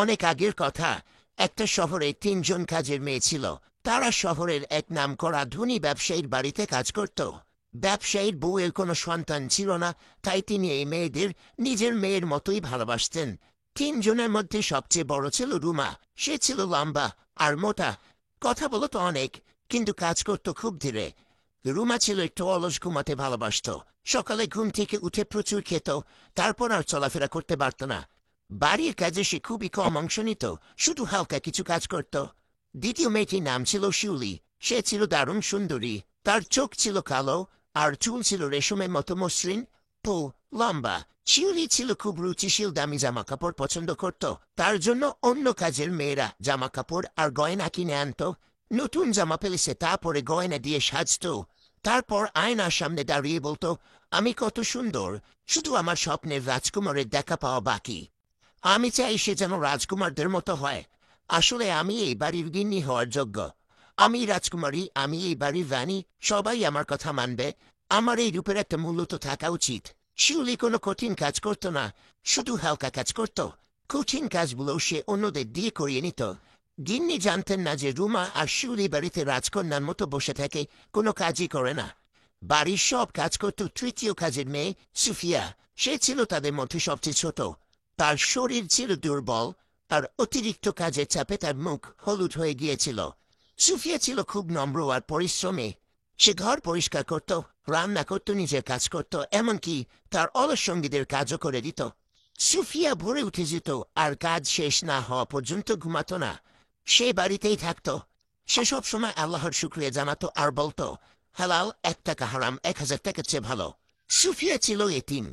অনেক আগের কথা। একটা শহরে তিনজন কাজের মেয়ে ছিল। তারা শহরের এক নামকরা ধনী ব্যবসায়ীর বাড়িতে কাজ করত। ব্যবসায়ীর বউয়ের কোনো সন্তান ছিল না, তাই তিনি এই মেয়েদের নিজের মেয়ের মতোই ভালোবাসতেন। তিনজনের মধ্যে সবচেয়ে বড় ছিল রুমা। সে ছিল লম্বা আর মোটা, কথা বলতো অনেক, কিন্তু কাজ করত খুব ধীরে। রুমা ছিল একটু অলস, ঘুমাতে ভালোবাসতো। সকালে ঘুম থেকে উঠে প্রচুর খেত, তারপর আর চলাফেরা করতে পারত না। বাড়ির কাজে সে খুবই কম অংশ নিত, শুধু হালকা কিছু কাজ করত। দ্বিতীয় মেয়েটির নাম ছিল শিউলি। সে ছিল দারুণ সুন্দরী। তার চোখ ছিল কালো আর চুল ছিল রেশমের মতো মসৃণ তো লম্বা। শিউলি ছিল খুব রুচিশীল, দামি জামা কাপড় পছন্দ করত। তার জন্য অন্য কাজের মেয়েরা জামা কাপড় আর গয়না কিনে আনত। নতুন জামা পেলেছে তা পরে গয়না দিয়ে সাজতো। তারপর আয়নার সামনে দাঁড়িয়ে বলতো, আমি কত সুন্দর, শুধু আমার স্বপ্নের রাজকুমারের দেখা পাওয়া বাকি। আমি চাই সে যেন রাজকুমারদের মতো হয়। আসলে আমি এই বাড়ির গিন্নি হওয়ার যোগ্য। আমি রাজকুমারী, আমি এই বাড়ির রানী, সবাই আমার কথা মানবে। আমার এই রূপের একটা মূল্য তো থাকা উচিত। শিউলি কোনো কঠিন কাজ করত না, শুধু হালকা কাজ করত। কঠিন কাজগুলো সে অন্যদের দিয়ে করিয়ে নিত। গিন্নি জানতেন না যে রুমা আর শিউলি বাড়িতে রাজকন্যার মতো বসে থাকে, কোনো কাজই করে না। বাড়ির সব কাজ করত তৃতীয় কাজের মেয়ে সুফিয়া। সে ছিল তাদের মধ্যে সবচেয়ে ছোট। তার শরীর ছিল দুর্বল, আর অতিরিক্ত কাজের চাপে তার মুখ হলুদ হয়ে গিয়েছিল। সুফিয়া ছিল খুব নম্র আর পরিশ্রমী। সে ঘর পরিষ্কার করত, রান্না করত, নিজের কাজ করত, এমনকি তার অলস সঙ্গীদের কাজও করে দিত। সুফিয়া ভোরে উঠে যেত আর কাজ শেষ না হওয়া পর্যন্ত ঘুমাতো না। সে বাড়িতেই থাকত। সে সব সময় আল্লাহর শুক্রিয়া জানাতো আর বলতো, হালাল 1 টাকা, হারাম 1000 টাকার চেয়ে ভালো। সুফিয়া ছিল এতিম।